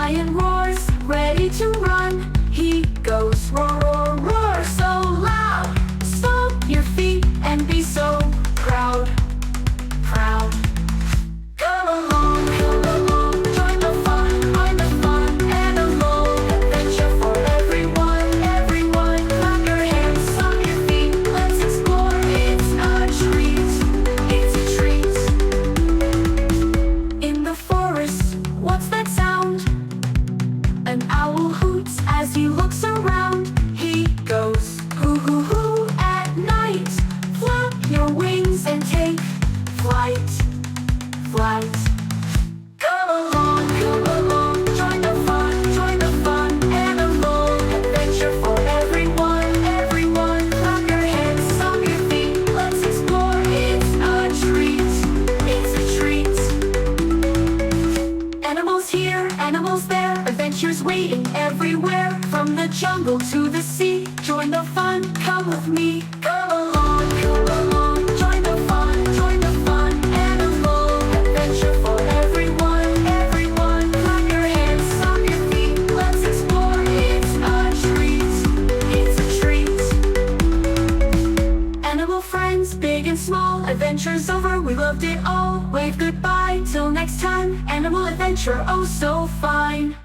lion roars, ready to run. He goes roar, roar, roar, so loud. Stomp your feet and be so proud, proud. Come along, join the fun, find the fun. Animal adventure for everyone, everyone. Clap your hands, stomp your feet, let's explore. It's a treat, it's a treat. In the forest, what's that sound? An owl hoots as he looks around. He goes hoo hoo hoo at night. Flap your wings and take flight, flight. Come along, join the fun, join the fun. Animal adventure for everyone, everyone. Clap your hands, stomp your feet, let's explore. It's a treat, it's a treat. Animals here, animals there, adventures waiting everywhere. From the jungle to the sea, join the fun, come with me. Come along, join the fun, join the fun. Animal adventure for everyone, everyone. Clap your hands, stomp your feet, let's explore. It's a treat, it's a treat. Animal friends, big and small, adventure's over, we loved it all. Wave goodbye till next time. Animal adventure, oh so fine.